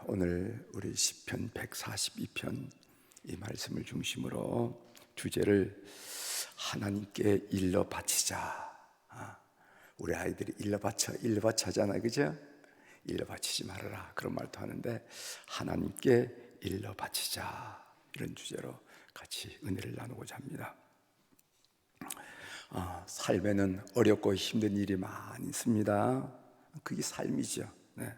오늘 우리 시편 142편 이 말씀을 중심으로 주제를 하나님께 일러 바치자. 우리 아이들이 일러 바쳐 하잖아요, 그죠? 일러 바치지 말아라 그런 말도 하는데 하나님께 일러 바치자, 이런 주제로 같이 은혜를 나누고자 합니다. 삶에는 어렵고 힘든 일이 많이 있습니다. 그게 삶이죠. 네.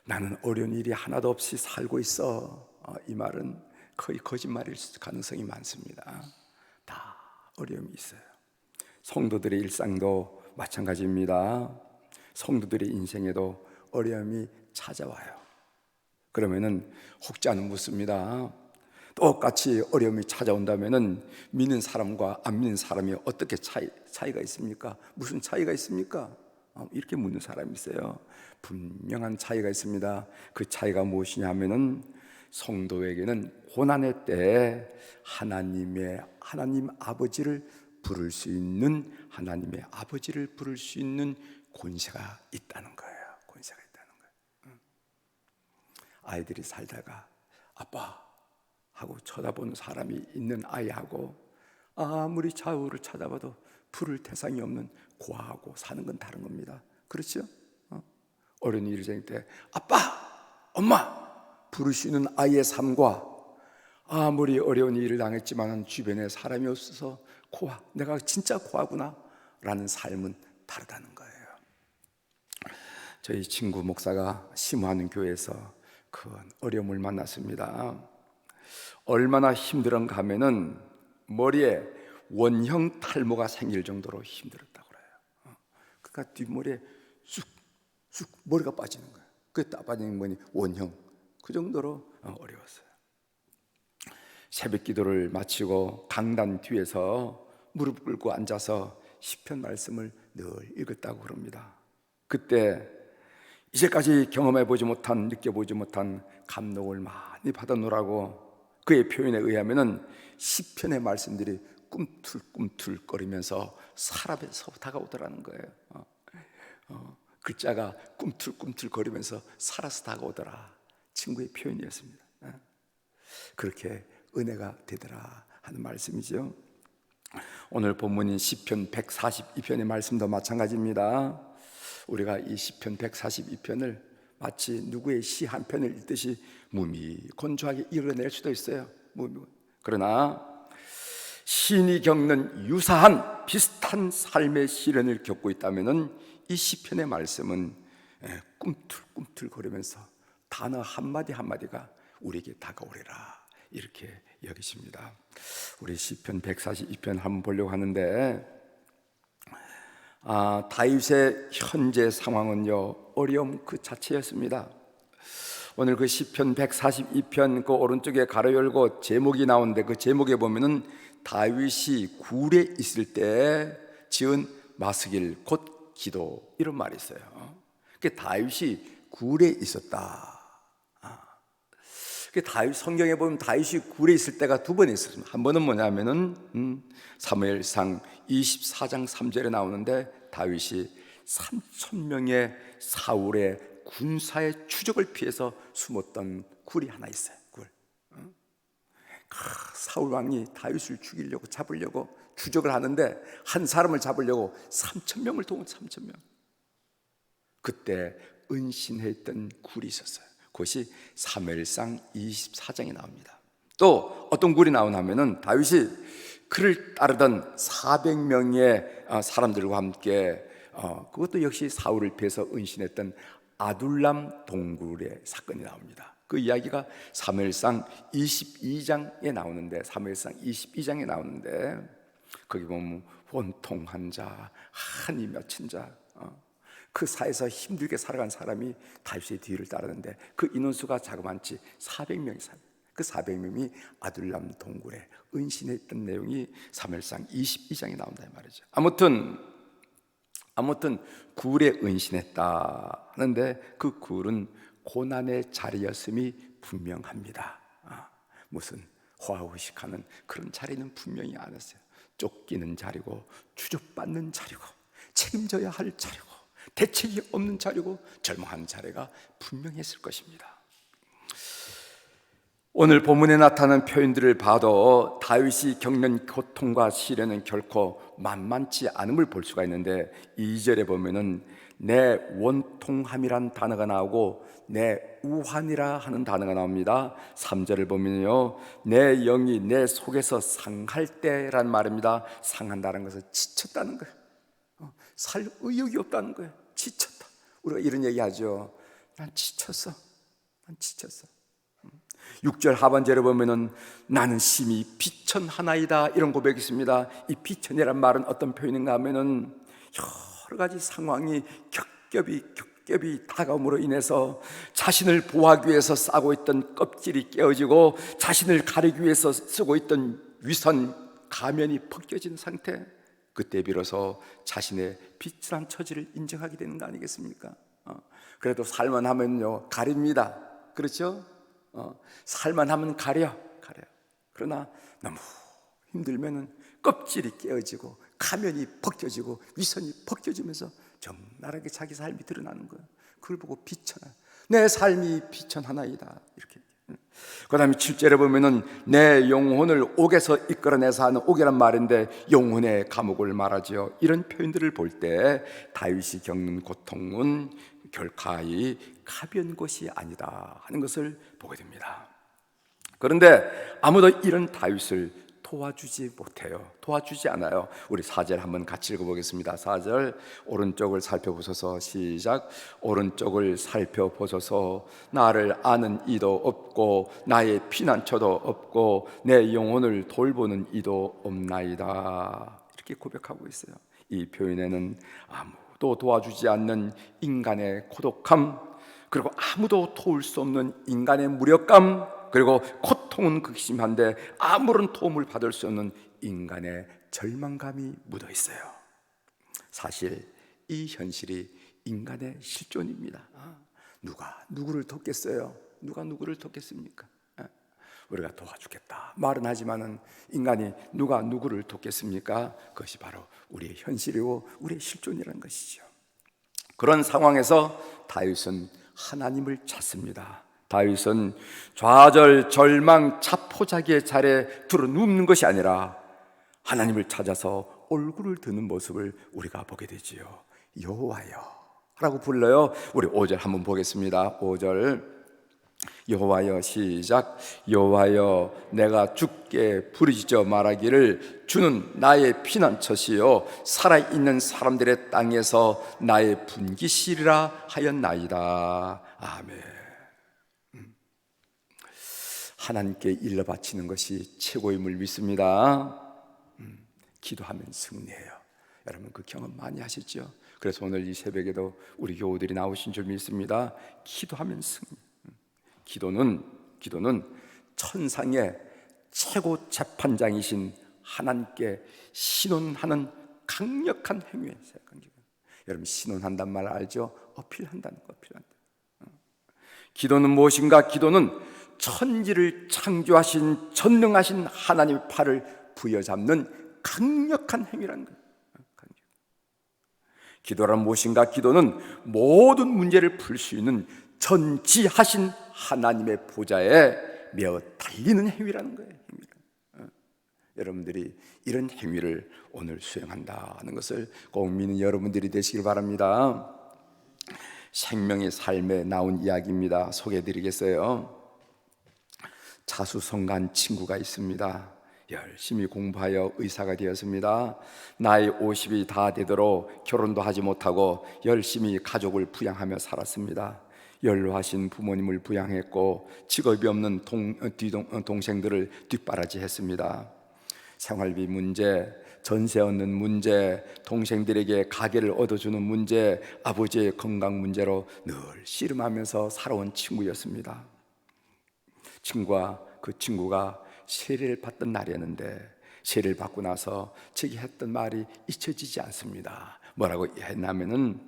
나는 어려운 일이 하나도 없이 살고 있어, 이 말은 거의 거짓말일 가능성이 많습니다. 다 어려움이 있어요. 성도들의 일상도 마찬가지입니다. 성도들의 인생에도 어려움이 찾아와요. 그러면은 혹자는 묻습니다. 똑같이 어려움이 찾아온다면은 믿는 사람과 안 믿는 사람이 어떻게 차이가 있습니까? 무슨 차이가 있습니까? 이렇게 묻는 사람이 있어요. 분명한 차이가 있습니다. 그 차이가 무엇이냐 하면은 성도에게는 고난의 때에 하나님 아버지를 부를 수 있는, 하나님의 아버지를 부를 수 있는 권세가 있다는 거예요. 권세가 있다는 거예요. 아이들이 살다가 아빠 하고 쳐다보는 사람이 있는 아이하고 아무리 좌우를 찾아봐도 부를 대상이 없는 고아하고 사는 건 다른 겁니다. 그렇죠? 어려운 일이 생길 때 아빠, 엄마 부를 수 있는 아이의 삶과 아무리 어려운 일을 당했지만 주변에 사람이 없어서 고아, 내가 진짜 고아구나 라는 삶은 다르다는 거예요. 저희 친구 목사가 심호하는 교회에서 큰 어려움을 만났습니다. 얼마나 힘들었는가 하면은 머리에 원형 탈모가 생길 정도로 힘들었다고 그래요. 그러니까 뒷머리에 쑥 머리가 빠지는 거예요. 그게 딱 빠지는 거니 원형. 그 정도로 어려웠어요. 새벽 기도를 마치고 강단 뒤에서 무릎 꿇고 앉아서 시편 말씀을 늘 읽었다고 그럽니다. 그때 이제까지 경험해보지 못한, 느껴보지 못한 감동을 많이 받아놓으라고 그의 표현에 의하면은 시편의 말씀들이 꿈틀꿈틀거리면서 사람에서 다가오더라는 거예요. 글자가 꿈틀꿈틀거리면서 살아서 다가오더라, 친구의 표현이었습니다. 그렇게 은혜가 되더라 하는 말씀이죠. 오늘 본문인 시편 142편의 말씀도 마찬가지입니다. 우리가 이 시편 142편을 마치 누구의 시 한 편을 읽듯이 무미건조하게 읽어낼 수도 있어요. 그러나 시인이 겪는 유사한 비슷한 삶의 시련을 겪고 있다면 이 시편의 말씀은 꿈틀꿈틀거리면서 단어 한마디 한마디가 우리에게 다가오리라, 이렇게 여기십니다. 우리 시편 142편 한번 보려고 하는데 다윗의 현재 상황은요, 어려움 그 자체였습니다. 오늘 그 시편 142편 그 오른쪽에 가로 열고 제목이 나오는데 그 제목에 보면은 다윗이 굴에 있을 때 지은 마스길 곧 기도, 이런 말이 있어요. 그 다윗이 굴에 있었다. 다윗 성경에 보면 다윗이 굴에 있을 때가 두 번 있었습니다. 한 번은 뭐냐면은 사무엘상 24장 3절에 나오는데 다윗이 3,000명의 사울의 군사의 추적을 피해서 숨었던 굴이 하나 있어요. 굴. 사울 왕이 다윗을 죽이려고 잡으려고 추적을 하는데 한 사람을 잡으려고 3,000명을 동원, 3,000명. 그때 은신했던 굴이 있었어요. 그것이 사무엘상 24장에 나옵니다. 또 어떤 굴이 나오냐면은 다윗이 그를 따르던 400명의 사람들과 함께 그것도 역시 사울을 피해서 은신했던 아둘람 동굴의 사건이 나옵니다. 그 이야기가 사무엘상 22장에 나오는데, 사무엘상 22장에 나오는데 거기 보면 원통한 자, 한이 맺힌 자, 그 사이에서 힘들게 살아간 사람이 다윗의 뒤를 따르는데 그 인원수가 자그만치 400명이 살아요. 그 400명이 아둘람 동굴에 은신했던 내용이 사무엘상 22장에 나온다 이 말이죠. 아무튼 굴에 은신했다 하는데 그 굴은 고난의 자리였음이 분명합니다. 무슨 호화호식하는 그런 자리는 분명히 아니었어요. 쫓기는 자리고 추적받는 자리고 책임져야 할 자리고 대책이 없는 자리고 절망하는 자리가 분명했을 것입니다. 오늘 본문에 나타난 표현들을 봐도 다윗이 겪는 고통과 시련은 결코 만만치 않음을 볼 수가 있는데, 2절에 보면은 내 원통함이란 단어가 나오고 내 우환이라 하는 단어가 나옵니다. 3절을 보면요, 내 영이 내 속에서 상할 때란 말입니다. 상한다는 것은 지쳤다는 거예요. 살 의욕이 없다는 거예요. 지쳤다. 우리가 이런 얘기하죠. 난 지쳤어. 난 지쳤어. 6절 하반절에 보면은 나는 심히 비천하나이다, 이런 고백이 있습니다. 이 비천이란 말은 어떤 표현인가 하면은 여러 가지 상황이 겹겹이 다가옴으로 인해서 자신을 보호하기 위해서 싸고 있던 껍질이 깨어지고 자신을 가리기 위해서 쓰고 있던 위선 가면이 벗겨진 상태, 그때 비로소 자신의 비천한 처지를 인정하게 되는 거 아니겠습니까? 그래도 살만하면요 가립니다. 그렇죠? 살만하면 가려. 그러나 너무 힘들면은 껍질이 깨어지고 가면이 벗겨지고 위선이 벗겨지면서 적나라하게 자기 삶이 드러나는 거예요. 그걸 보고 비천하, 내 삶이 비천하나이다, 이렇게. 그 다음에 7절에 보면은 내 영혼을 옥에서 이끌어내서 하는, 옥이란 말인데 영혼의 감옥을 말하죠. 이런 표현들을 볼 때 다윗이 겪는 고통은 결카이 가벼운 것이 아니다 하는 것을 보게 됩니다. 그런데 아무도 이런 다윗을 도와주지 못해요. 도와주지 않아요. 우리 4절 한번 같이 읽어보겠습니다. 4절, 오른쪽을 살펴보소서. 시작. 오른쪽을 살펴보소서. 나를 아는 이도 없고 나의 피난처도 없고 내 영혼을 돌보는 이도 없나이다, 이렇게 고백하고 있어요. 이 표현에는 아무도 도와주지 않는 인간의 고독함, 그리고 아무도 도울 수 없는 인간의 무력감, 그리고 고통은 극심한데 아무런 도움을 받을 수 없는 인간의 절망감이 묻어 있어요. 사실 이 현실이 인간의 실존입니다. 누가 누구를 돕겠어요? 누가 누구를 돕겠습니까? 우리가 도와주겠다 말은 하지만은 인간이 누가 누구를 돕겠습니까? 그것이 바로 우리의 현실이고 우리의 실존이라는 것이죠. 그런 상황에서 다윗은 하나님을 찾습니다. 다윗은 좌절, 절망, 자포자기의 자리에 들어눕는 것이 아니라 하나님을 찾아서 얼굴을 드는 모습을 우리가 보게 되지요. 여호와여 라고 불러요. 우리 5절 한번 보겠습니다. 5절, 여호와여, 시작. 여호와여, 내가 주께 부르짖어 말하기를 주는 나의 피난처시요 살아있는 사람들의 땅에서 나의 분기시리라 하였나이다. 아멘. 하나님께 일러 바치는 것이 최고임을 믿습니다. 기도하면 승리해요. 여러분 그 경험 많이 하셨죠? 그래서 오늘 이 새벽에도 우리 교우들이 나오신 줄 믿습니다. 기도하면 승리. 기도는 천상의 최고 재판장이신 하나님께 신원하는 강력한 행위예요. 여러분 신원한단 말 알죠? 어필한다는 거, 어필한다. 기도는 무엇인가? 기도는 천지를 창조하신 전능하신 하나님의 팔을 부여잡는 강력한 행위라는 거예요. 기도란 무엇인가? 기도는 모든 문제를 풀 수 있는 전지하신 하나님의 보좌에 메어 달리는 행위라는 거예요. 여러분들이 이런 행위를 오늘 수행한다는 것을 꼭 믿는 여러분들이 되시길 바랍니다. 생명의 삶에 나온 이야기입니다. 소개해드리겠어요. 자수성가한 친구가 있습니다. 열심히 공부하여 의사가 되었습니다. 나이 50이 다 되도록 결혼도 하지 못하고 열심히 가족을 부양하며 살았습니다. 연로하신 부모님을 부양했고 직업이 없는 동생들을 뒷바라지했습니다. 생활비 문제, 전세 얻는 문제, 동생들에게 가게를 얻어주는 문제, 아버지의 건강 문제로 늘 씨름하면서 살아온 친구였습니다. 그 친구가 세례를 받던 날이었는데 세례를 받고 나서 저기 했던 말이 잊혀지지 않습니다. 뭐라고 했냐면은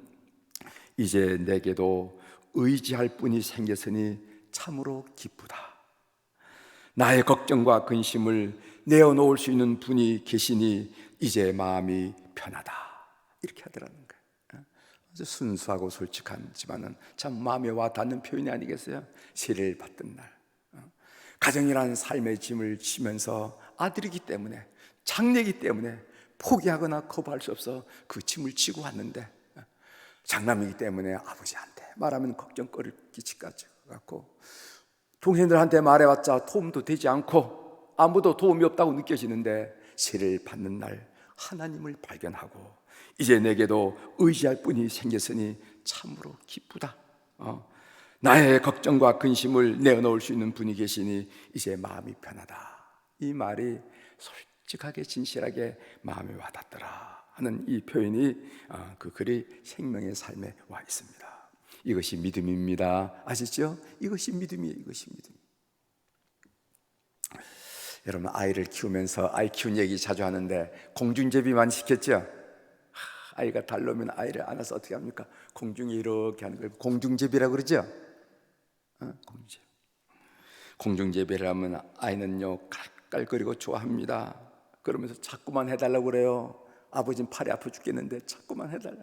이제 내게도 의지할 분이 생겼으니 참으로 기쁘다. 나의 걱정과 근심을 내어놓을 수 있는 분이 계시니 이제 마음이 편하다. 이렇게 하더라는 거예요. 아주 순수하고 솔직하지만은 참 마음에 와 닿는 표현이 아니겠어요? 세례를 받던 날. 가정이라는 삶의 짐을 지면서 아들이기 때문에, 장래이기 때문에 포기하거나 거부할 수 없어 그 짐을 지고 왔는데, 장남이기 때문에 아버지한테 말하면 걱정거리를 끼칠 것 같고, 동생들한테 말해봤자 도움도 되지 않고 아무도 도움이 없다고 느껴지는데, 세례를 받는 날 하나님을 발견하고 이제 내게도 의지할 분이 생겼으니 참으로 기쁘다. 나의 걱정과 근심을 내어놓을 수 있는 분이 계시니 이제 마음이 편하다. 이 말이 솔직하게 진실하게 마음에 와닿더라 하는 이 표현이 그 글이 생명의 삶에 와 있습니다. 이것이 믿음입니다. 아시죠? 이것이 믿음이에요. 이것이 믿음. 여러분, 아이를 키우면서 아이 키운 얘기 자주 하는데 공중제비 많이 시켰죠? 아이가 달려오면 아이를 안아서 어떻게 합니까? 공중에 이렇게 하는 걸 공중제비라고 그러죠? 공중제비. 공중제비를 하면 아이는요 깔깔거리고 좋아합니다. 그러면서 자꾸만 해달라고 그래요. 아버지는 팔이 아파 죽겠는데 자꾸만 해달라.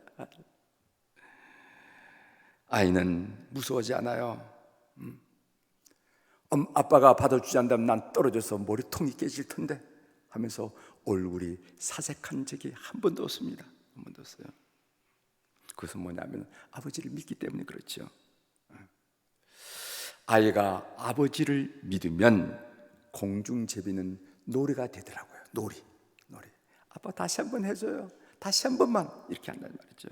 아이는 무서워하지 않아요. 아빠가 받아주지 않다면 난 떨어져서 머리통이 깨질 텐데 하면서 얼굴이 사색한 적이 한 번도 없습니다. 한 번도 없어요. 그것은 뭐냐면 아버지를 믿기 때문에 그렇죠. 아이가 아버지를 믿으면 공중제비는 놀이가 되더라고요. 놀이. 아빠 다시 한번 해줘요. 다시 한 번만 이렇게 한단 말이죠.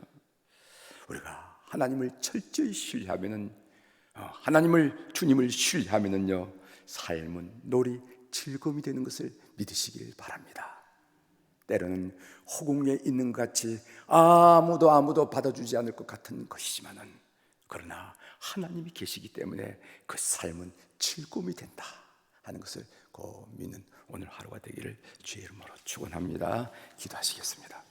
우리가 하나님을 철저히 신뢰하면은, 하나님을 주님을 신뢰하면은요 삶은 놀이, 즐거움이 되는 것을 믿으시길 바랍니다. 때로는 허공에 있는 것 같이 아무도 받아주지 않을 것 같은 것이지만은, 그러나 하나님이 계시기 때문에 그 삶은 즐거움이 된다 하는 것을 꼭 믿는 오늘 하루가 되기를 주의 이름으로 축원합니다. 기도하시겠습니다.